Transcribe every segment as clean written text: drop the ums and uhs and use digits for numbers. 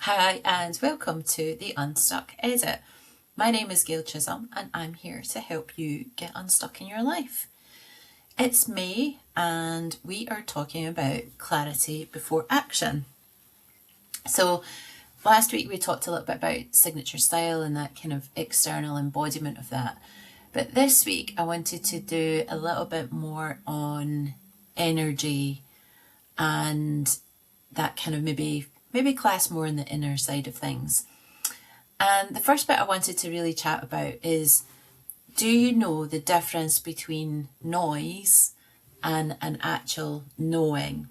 Hi and welcome to the Unstuck Edit. My name is Gail Chisholm and I'm here to help you get unstuck in your life. It's May and we are talking about clarity before action. So last week we talked a little bit about signature style and that kind of external embodiment of that. But this week I wanted to do a little bit more on energy and that kind of maybe class more in the inner side of things. And the first bit I wanted to really chat about is, do you know the difference between noise and an actual knowing?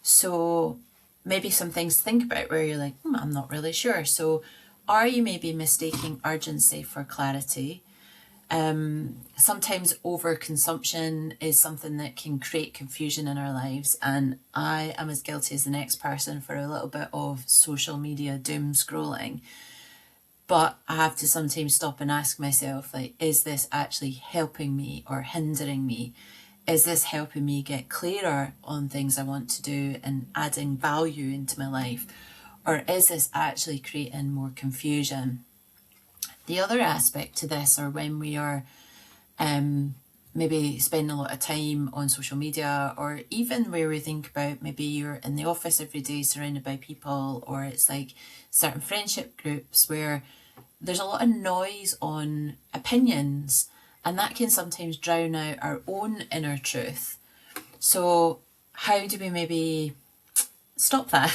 So maybe some things to think about where you're like, I'm not really sure. So are you maybe mistaking urgency for clarity? Sometimes overconsumption is something that can create confusion in our lives, and I am as guilty as the next person for a little bit of social media doom scrolling. But I have to sometimes stop and ask myself, like, is this actually helping me or hindering me? Is this helping me get clearer on things I want to do and adding value into my life? Or is this actually creating more confusion? The other aspect to this, or when we are maybe spending a lot of time on social media, or even where we think about maybe you're in the office every day surrounded by people, or it's like certain friendship groups where there's a lot of noise on opinions, and that can sometimes drown out our own inner truth. So how do we maybe stop that?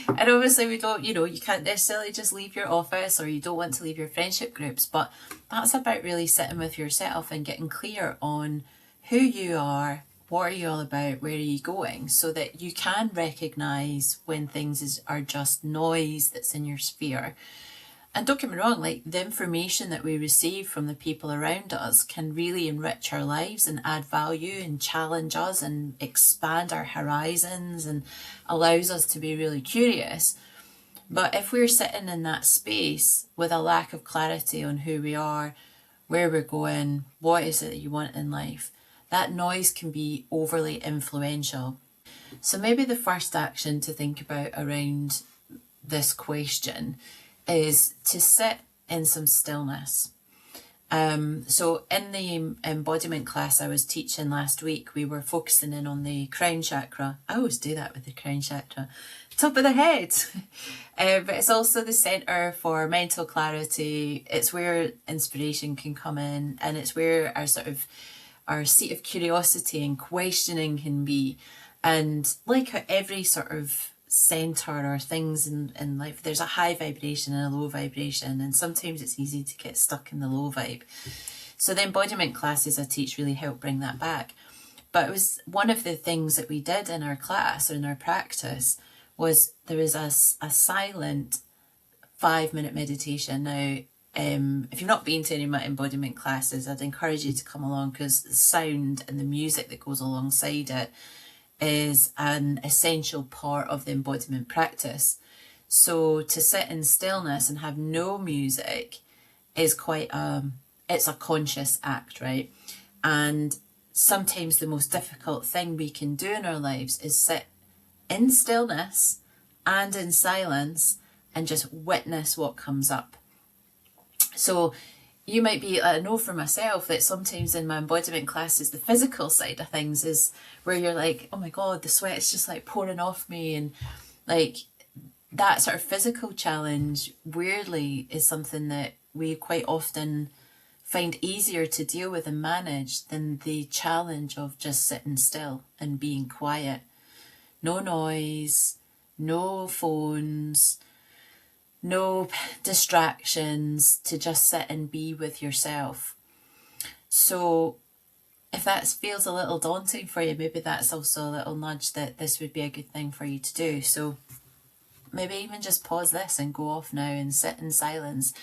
And obviously we don't, you can't necessarily just leave your office, or you don't want to leave your friendship groups, but that's about really sitting with yourself and getting clear on who you are, what are you all about, where are you going, so that you can recognize when things are just noise that's in your sphere. And don't get me wrong, like, the information that we receive from the people around us can really enrich our lives and add value and challenge us and expand our horizons and allows us to be really curious. But if we're sitting in that space with a lack of clarity on who we are, where we're going, what is it that you want in life, that noise can be overly influential. So maybe the first action to think about around this question is to sit in some stillness. So in the embodiment class I was teaching last week, we were focusing in on the crown chakra. I always do that with the crown chakra, top of the head. But it's also the center for mental clarity. It's where inspiration can come in, and it's where our seat of curiosity and questioning can be. And like how every sort of center or things in life, there's a high vibration and a low vibration, and sometimes it's easy to get stuck in the low vibe. So the embodiment classes I teach really help bring that back. But it was one of the things that we did in our class or in our practice was there was a silent 5-minute meditation. Now if you've not been to any of my embodiment classes, I'd encourage you to come along, because the sound and the music that goes alongside it is an essential part of the embodiment practice. So to sit in stillness and have no music is it's a conscious act, right? And sometimes the most difficult thing we can do in our lives is sit in stillness and in silence and just witness what comes up. So you might be, I know for myself that sometimes in my embodiment classes, the physical side of things is where you're like, oh my God, the sweat's just like pouring off me. And like that sort of physical challenge weirdly is something that we quite often find easier to deal with and manage than the challenge of just sitting still and being quiet. No noise, no phones, no distractions, to just sit and be with yourself. So if that feels a little daunting for you, maybe that's also a little nudge that this would be a good thing for you to do. So maybe even just pause this and go off now and sit in silence.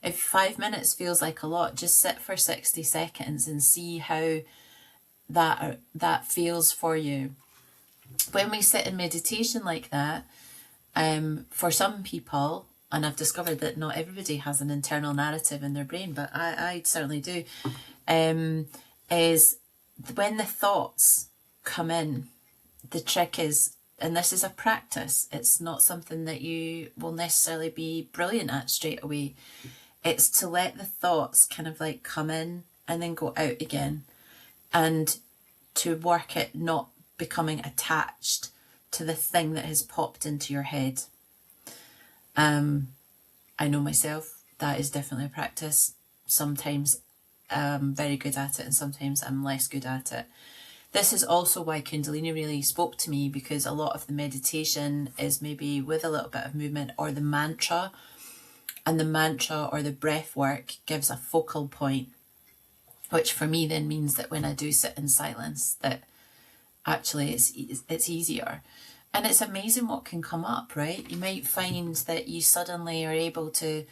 If 5 minutes feels like a lot, just sit for 60 seconds and see how that feels for you. When we sit in meditation like that, for some people, and I've discovered that not everybody has an internal narrative in their brain, but I certainly do, is when the thoughts come in, the trick is and this is a practice. It's not something that you will necessarily be brilliant at straight away. It's to let the thoughts kind of like come in and then go out again, and to work at not becoming attached to the thing that has popped into your head. I know myself, that is definitely a practice. Sometimes I'm very good at it and sometimes I'm less good at it. This is also why Kundalini really spoke to me, because a lot of the meditation is maybe with a little bit of movement or the mantra, and the mantra or the breath work gives a focal point, which for me then means that when I do sit in silence, that actually it's easier. And it's amazing what can come up, right? You might find that you suddenly are able to,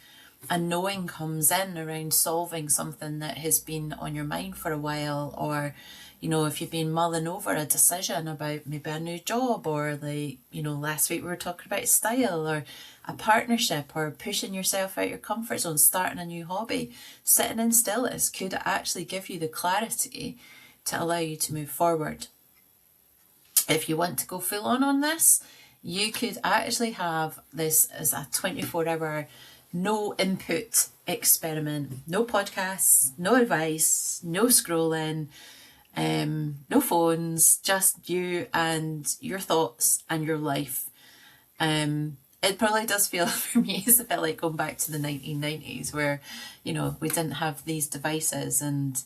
a knowing comes in around solving something that has been on your mind for a while, or, you know, if you've been mulling over a decision about maybe a new job, or like, you know, last week we were talking about style, or a partnership, or pushing yourself out your comfort zone, starting a new hobby. Sitting in stillness could actually give you the clarity to allow you to move forward. If you want to go full on this, you could actually have this as a 24-hour no input experiment. No podcasts, no advice, no scrolling, no phones, just you and your thoughts and your life. It probably does feel, for me, it's a bit like going back to the 1990s where, you know, we didn't have these devices, and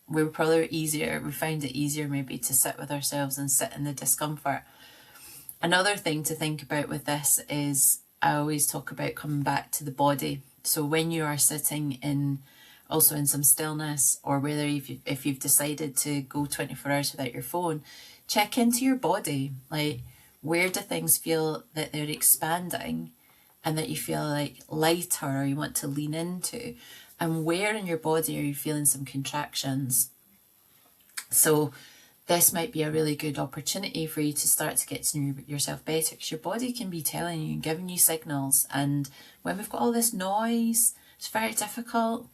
we were probably easier. We found it easier maybe to sit with ourselves and sit in the discomfort. Another thing to think about with this is, I always talk about coming back to the body. So when you are sitting in, also in some stillness, or whether if you've decided to go 24 hours without your phone, check into your body. Like, where do things feel that they're expanding and that you feel like lighter or you want to lean into? And where in your body are you feeling some contractions? So this might be a really good opportunity for you to start to get to know yourself better, because your body can be telling you and giving you signals. And when we've got all this noise, it's very difficult.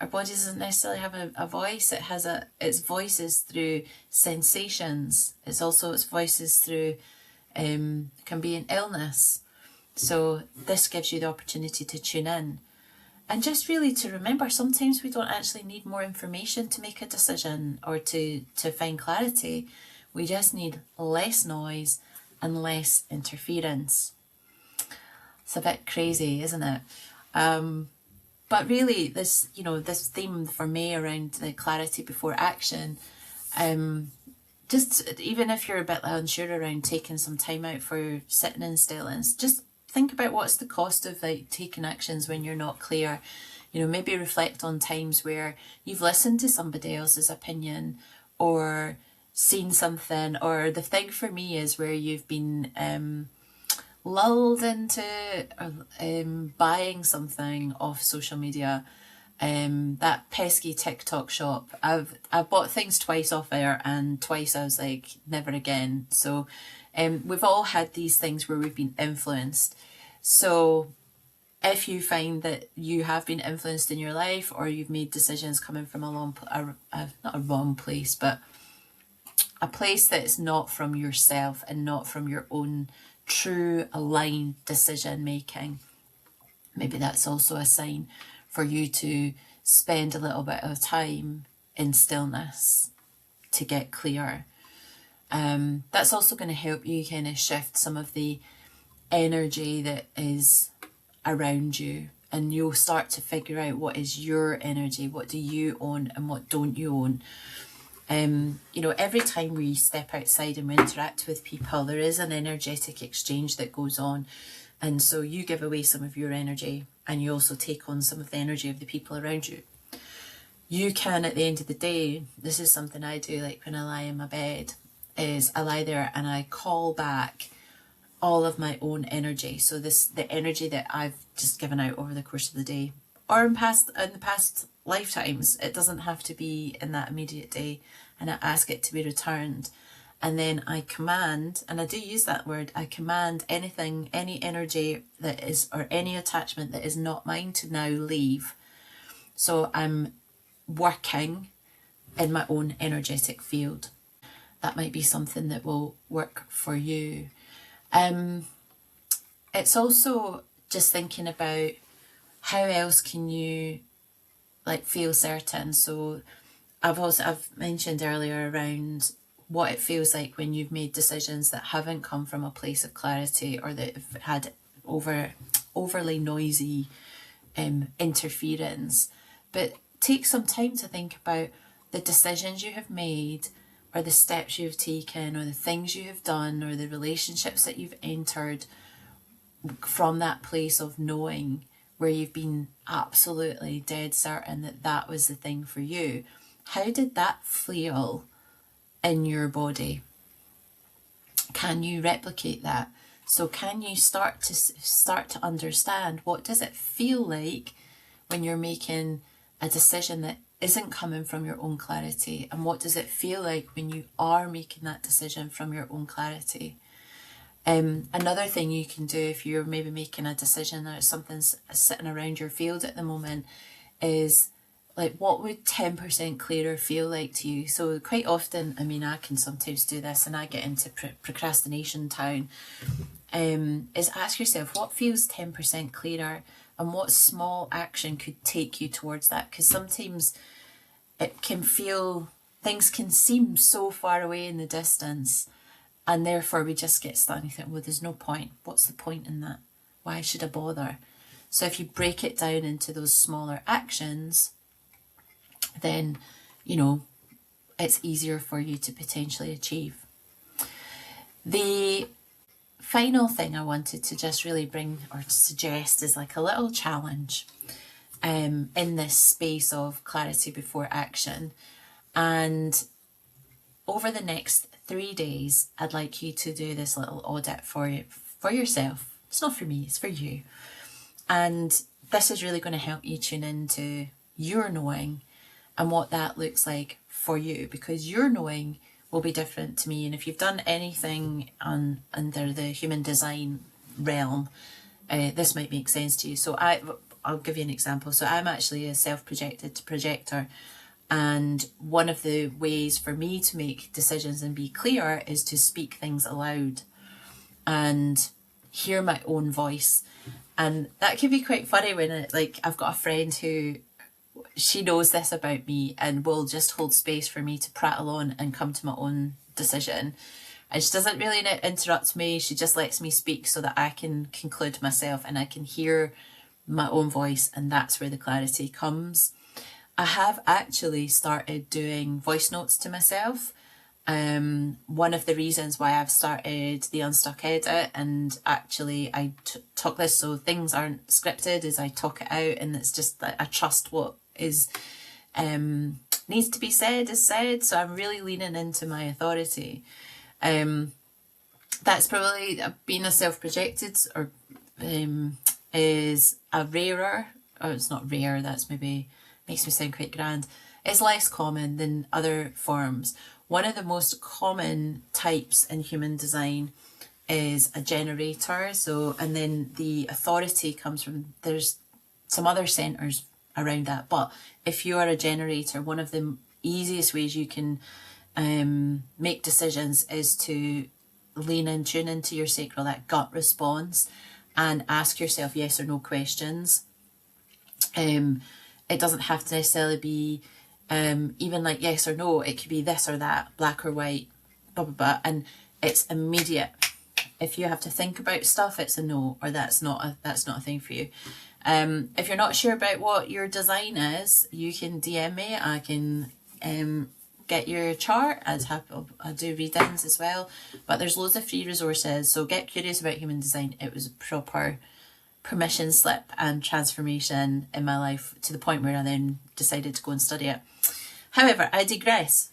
Our body doesn't necessarily have a voice. It has its voices through sensations. It's also its voices through, can be an illness. So this gives you the opportunity to tune in. And just really to remember, sometimes we don't actually need more information to make a decision or to find clarity. We just need less noise and less interference. It's a bit crazy, isn't it? But really, this theme for me around the clarity before action, just even if you're a bit unsure around taking some time out for sitting in stillness, just think about what's the cost of like taking actions when you're not clear. You know, maybe reflect on times where you've listened to somebody else's opinion or seen something, or the thing for me is where you've been lulled into buying something off social media. That pesky TikTok shop. I've bought things twice off there, and twice I was like, never again. So we've all had these things where we've been influenced. So if you find that you have been influenced in your life, or you've made decisions coming from not a wrong place, but a place that is not from yourself and not from your own true aligned decision making, maybe that's also a sign for you to spend a little bit of time in stillness to get clear. That's also going to help you kind of shift some of the energy that is around you, and you'll start to figure out what is your energy, what do you own and what don't you own. You know, every time we step outside and we interact with people, there is an energetic exchange that goes on, and so you give away some of your energy and you also take on some of the energy of the people around you. You can, at the end of the day, this is something I do, like when I lie in my bed, is I lie there and I call back all of my own energy. So the energy that I've just given out over the course of the day, or in the past lifetimes. It doesn't have to be in that immediate day, and I ask it to be returned. And then I command, and I do use that word, I command anything, any energy that is, or any attachment that is not mine, to now leave. So I'm working in my own energetic field. that might be something that will work for you. It's also just thinking about how else can you like feel certain. So I've mentioned earlier around what it feels like when you've made decisions that haven't come from a place of clarity, or that have had overly noisy interference. But take some time to think about the decisions you have made, or the steps you've taken, or the things you have done, or the relationships that you've entered from that place of knowing, where you've been absolutely dead certain that that was the thing for you. How did that feel in your body? Can you replicate that? So can you start to understand, what does it feel like when you're making a decision that isn't coming from your own clarity? And what does it feel like when you are making that decision from your own clarity? Another thing you can do if you're maybe making a decision or something's sitting around your field at the moment is like, what would 10% clearer feel like to you? So quite often, I mean, I can sometimes do this and I get into procrastination town, is ask yourself, what feels 10% clearer, and what small action could take you towards that? Because sometimes it can feel, things can seem so far away in the distance, and therefore we just get stuck and think, well, there's no point. What's the point in that? Why should I bother? So if you break it down into those smaller actions, then, you know, it's easier for you to potentially achieve. The final thing I wanted to just really bring or suggest is like a little challenge in this space of clarity before action. And over the next 3 days, I'd like you to do this little audit for yourself. It's not for me, it's for you. And this is really going to help you tune into your knowing and what that looks like for you, because your knowing will be different to me. And if you've done anything under the human design realm, this might make sense to you. So I'll give you an example. So I'm actually a self-projected projector. And one of the ways for me to make decisions and be clear is to speak things aloud and hear my own voice. And that can be quite funny when I've got a friend who, she knows this about me and will just hold space for me to prattle on and come to my own decision. And she doesn't really interrupt me. She just lets me speak so that I can conclude myself and I can hear my own voice. And that's where the clarity comes. I have actually started doing voice notes to myself. One of the reasons why I've started the Unstuck edit, and actually I talk this so things aren't scripted, is I talk it out, and it's just that I trust what is needs to be said is said. So I'm really leaning into my authority. That's probably, being a self-projected or is a rarer, or it's not rare, that's maybe makes me sound quite grand, it's less common than other forms. One of the most common types in human design is a generator. So, and then the authority comes from, there's some other centers around that. But if you are a generator, one of the easiest ways you can make decisions is to lean in, tune into your sacral, that gut response, and ask yourself yes or no questions. It doesn't have to necessarily be even like yes or no. It could be this or that, black or white, blah, blah, blah. And it's immediate. If you have to think about stuff, it's a no, or that's not a thing for you. If you're not sure about what your design is, you can DM me. I can get your chart. I do readings as well. But there's loads of free resources. So get curious about human design. It was a proper permission slip and transformation in my life, to the point where I then decided to go and study it. However, I digress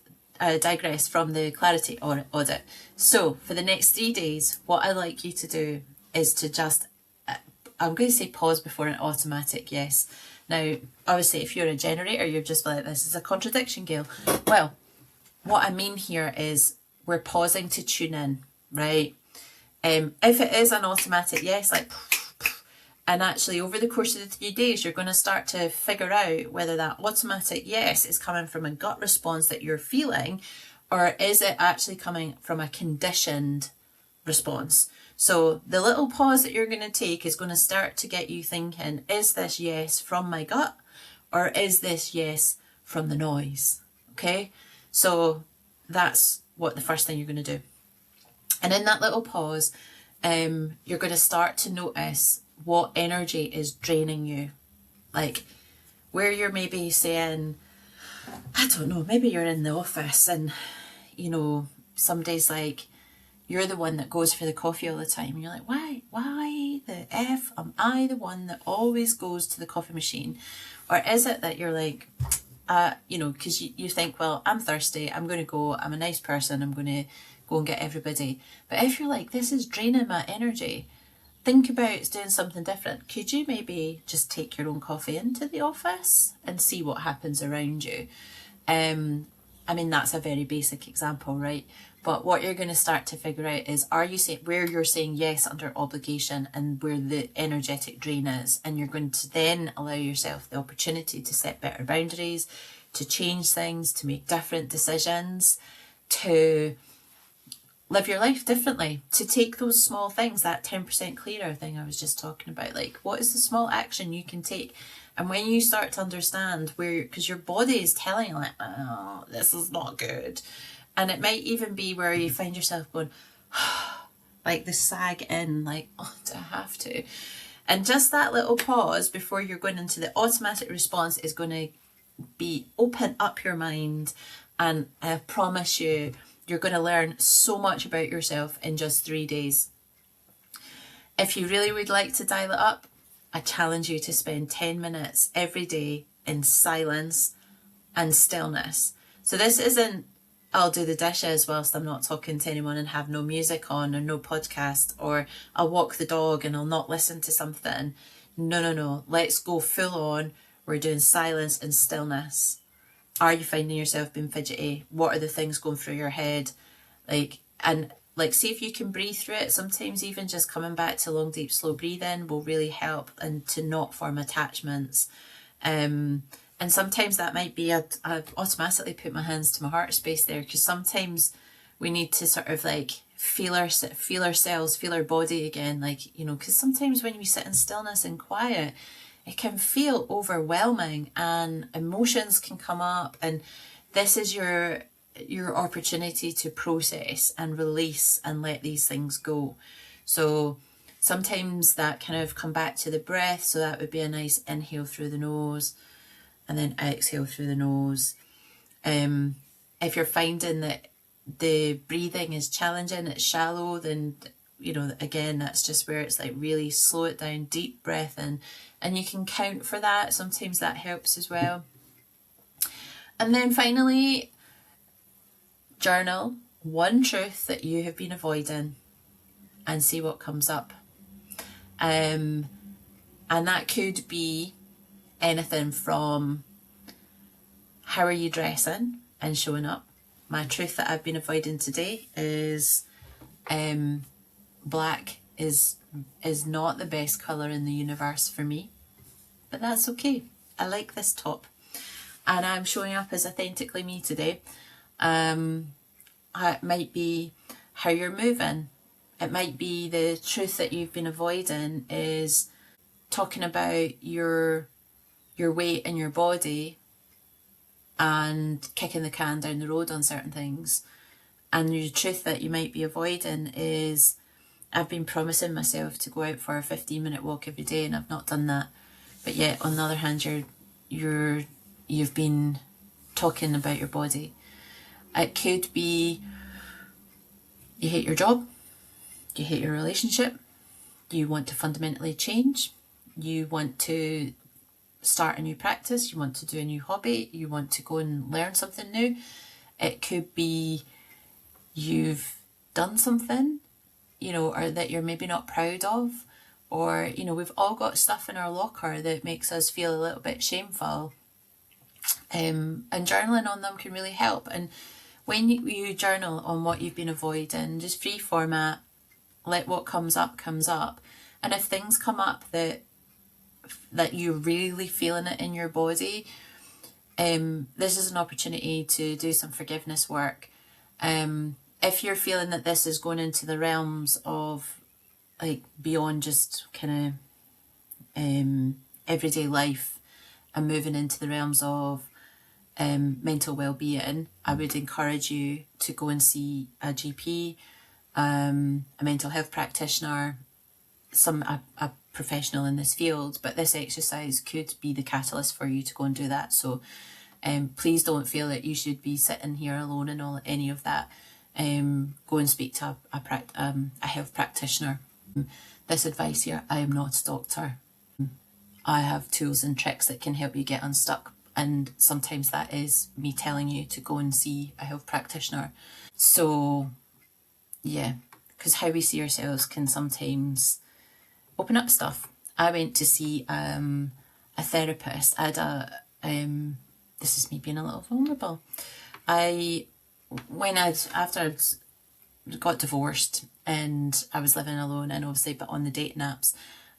from the clarity audit. So for the next 3 days, what I'd like you to do is to just, I'm going to say pause before an automatic yes. Now, obviously, if you're a generator, you're just like, this is a contradiction, Gail. Well, what I mean here is we're pausing to tune in, right? If it is an automatic yes, like, and actually over the course of the 3 days, you're going to start to figure out whether that automatic yes is coming from a gut response that you're feeling, or is it actually coming from a conditioned response? So the little pause that you're going to take is going to start to get you thinking, is this yes from my gut, or is this yes from the noise? Okay, so that's what the first thing you're going to do. And in that little pause, you're going to start to notice what energy is draining you. Like where you're maybe saying, I don't know, maybe you're in the office and, you know, somebody's like, you're the one that goes for the coffee all the time. And you're like, why the F am I the one that always goes to the coffee machine? Or is it that you're like, you know, because you think, well, I'm thirsty, I'm going to go, I'm a nice person, I'm going to go and get everybody. But if you're like, this is draining my energy, think about doing something different. Could you maybe just take your own coffee into the office and see what happens around you? I mean, that's a very basic example, right? But what you're going to start to figure out is, are you saying where you're saying yes under obligation and where the energetic drain is, and you're going to then allow yourself the opportunity to set better boundaries, to change things, to make different decisions, to live your life differently, to take those small things, that 10% clearer thing I was just talking about. Like, what is the small action you can take? And when you start to understand where, because your body is telling you, like, oh, this is not good. And it might even be where you find yourself going, like the sag in, like, oh, do I have to? And just that little pause before you're going into the automatic response is going to be open up your mind. And I promise you, you're going to learn so much about yourself in just 3 days. If you really would like to dial it up, I challenge you to spend 10 minutes every day in silence and stillness. So this isn't, I'll do the dishes whilst I'm not talking to anyone and have no music on or no podcast, or I'll walk the dog and I'll not listen to something. No. Let's go full on. We're doing silence and stillness. Are you finding yourself being fidgety? What are the things going through your head? See if you can breathe through it. Sometimes even just coming back to long, deep, slow breathing will really help, and to not form attachments. And sometimes that might be, I've automatically put my hands to my heart space there, because sometimes we need to sort of like feel ourselves, feel our body again. Like, you know, because sometimes when we sit in stillness and quiet, it can feel overwhelming and emotions can come up, and this is your opportunity to process and release and let these things go. So sometimes that kind of come back to the breath. So that would be a nice inhale through the nose and then exhale through the nose. If you're finding that the breathing is challenging, it's shallow, then, you know, again, that's just where it's like really slow it down, deep breath in, and you can count for that. Sometimes that helps as well. And then finally, journal one truth that you have been avoiding and see what comes up. And that could be anything from, how are you dressing and showing up? My truth that I've been avoiding today is black is not the best colour in the universe for me, but that's okay. I like this top and I'm showing up as authentically me today. It might be how you're moving. It might be the truth that you've been avoiding is talking about your weight in your body and kicking the can down the road on certain things. And the truth that you might be avoiding is, I've been promising myself to go out for a 15-minute walk every day and I've not done that. But yet on the other hand, you've been talking about your body. It could be you hate your job, you hate your relationship, you want to fundamentally change, you want to start a new practice, you want to do a new hobby, you want to go and learn something new. It could be you've done something, you know, or that you're maybe not proud of, or, you know, we've all got stuff in our locker that makes us feel a little bit shameful. And journaling on them can really help. And when you journal on what you've been avoiding, just free format, let what comes up comes up. And if things come up that you're really feeling it in your body, this is an opportunity to do some forgiveness work If you're feeling that this is going into the realms of like beyond just kind of everyday life and moving into the realms of mental well-being, I would encourage you to go and see a GP, a mental health practitioner, a professional in this field. But this exercise could be the catalyst for you to go and do that. So please don't feel that you should be sitting here alone in any of that. Go and speak to a health practitioner. This advice here, I am not a doctor. I have tools and tricks that can help you get unstuck, and sometimes that is me telling you to go and see a health practitioner. So yeah, because how we see ourselves can sometimes open up stuff. I went to see a therapist. I had this is me being a little vulnerable. After I'd got divorced and I was living alone and obviously but on the dating apps,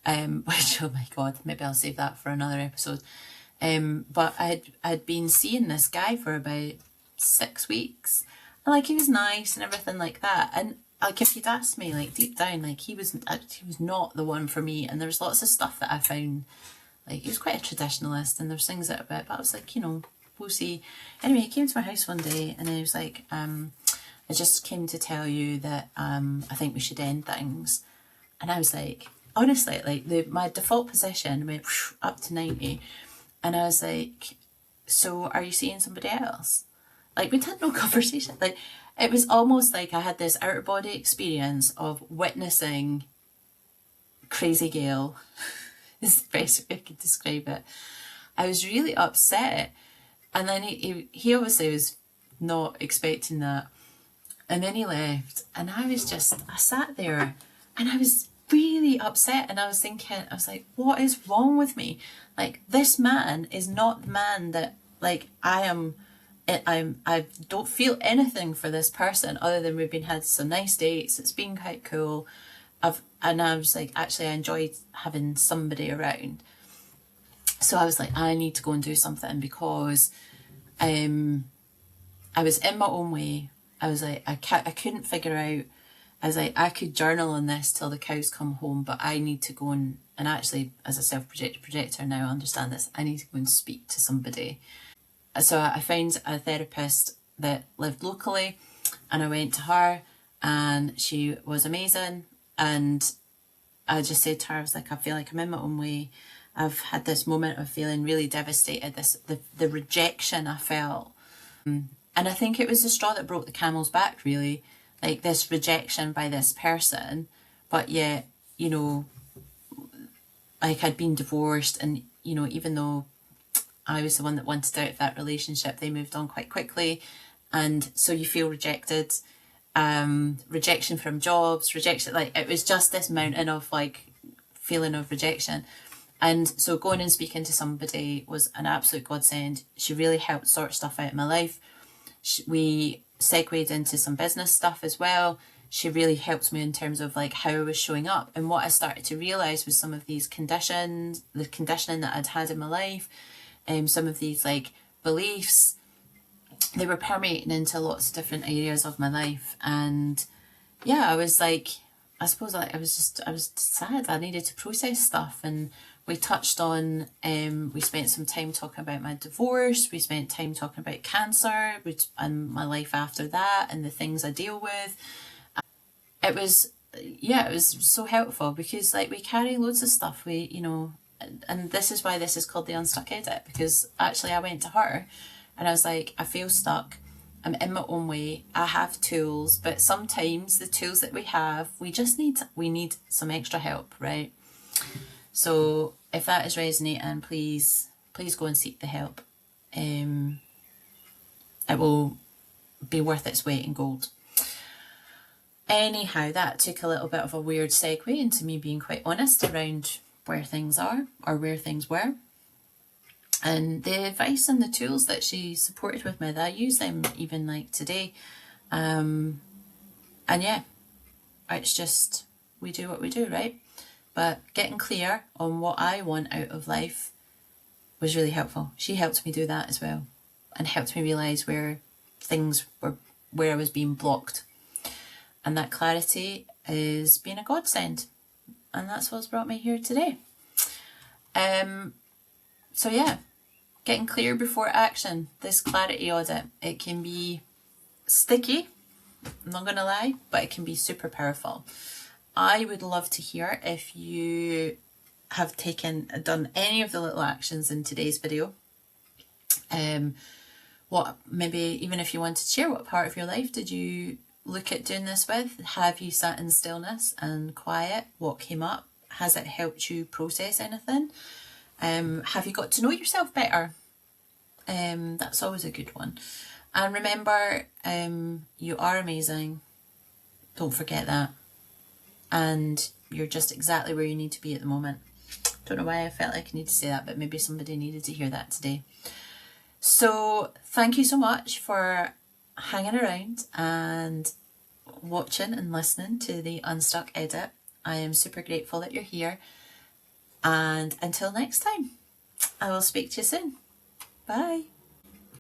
which, oh my God, maybe I'll save that for another episode. But I'd been seeing this guy for about 6 weeks, and like he was nice and everything like that. And like if you'd asked me like deep down, like he was not the one for me. And there was lots of stuff that I found, like he was quite a traditionalist, and there's things that about, but I was like, we'll see. Anyway, he came to my house one day and he was like, I just came to tell you that I think we should end things. And I was like, honestly, like my default position went up to 90. And I was like, so are you seeing somebody else? Like we'd had no conversation. Like it was almost like I had this outer body experience of witnessing crazy Gail. Is the best way I could describe it. I was really upset. And then he obviously was not expecting that. And then he left. And I sat there and I was really upset. And I was like, what is wrong with me? Like, this man is not the man that, like, I don't feel anything for this person other than we've had some nice dates. It's been quite cool. And I was like, actually, I enjoyed having somebody around. So I was like, I need to go and do something because I was in my own way. I was like, I couldn't figure out. I was like, I could journal on this till the cows come home, but I need to go and actually, as a self-projected projector now, I understand this. I need to go and speak to somebody. So I found a therapist that lived locally, and I went to her, and she was amazing. And I just said to her, I was like, I feel like I'm in my own way. I've had this moment of feeling really devastated, the rejection I felt. And I think it was the straw that broke the camel's back, really. Like this rejection by this person. But yet, like I'd been divorced, and, even though I was the one that wanted out of that relationship, they moved on quite quickly. And so you feel rejected. Rejection from jobs, rejection, like it was just this mountain of like feeling of rejection. And so going and speaking to somebody was an absolute godsend. She really helped sort stuff out in my life. We segued into some business stuff as well. She really helped me in terms of like how I was showing up. And what I started to realise was some of these conditions, the conditioning that I'd had in my life, some of these like beliefs, they were permeating into lots of different areas of my life. And yeah, I was like, I suppose like I was sad. I needed to process stuff. And we touched on, we spent some time talking about my divorce. We spent time talking about cancer and my life after that and the things I deal with. It was so helpful because like we carry loads of stuff. And this is why this is called the Unstuck edit, because actually I went to her and I was like, I feel stuck. I'm in my own way. I have tools, but sometimes the tools that we have, we need some extra help, right? So if that is resonating, please go and seek the help. It will be worth its weight in gold. Anyhow, that took a little bit of a weird segue into me being quite honest around where things are or where things were. And the advice and the tools that she supported with me, that I use them even like today. And yeah, it's just, we do what we do, right? But getting clear on what I want out of life was really helpful. She helped me do that as well and helped me realise where things were where I was being blocked. And that clarity is being a godsend. And that's what's brought me here today. So yeah, getting clear before action. This clarity audit, it can be sticky, I'm not going to lie, but it can be super powerful. I would love to hear if you have done any of the little actions in today's video. What, maybe even if you want to share, what part of your life did you look at doing this with? Have you sat in stillness and quiet? What came up? Has it helped you process anything? Have you got to know yourself better? That's always a good one. And remember, you are amazing. Don't forget that. And you're just exactly where you need to be at the moment. Don't know why I felt like I need to say that, but maybe somebody needed to hear that today. So thank you so much for hanging around and watching and listening to the Unstuck edit. I am super grateful that you're here. And until next time, I will speak to you soon. Bye.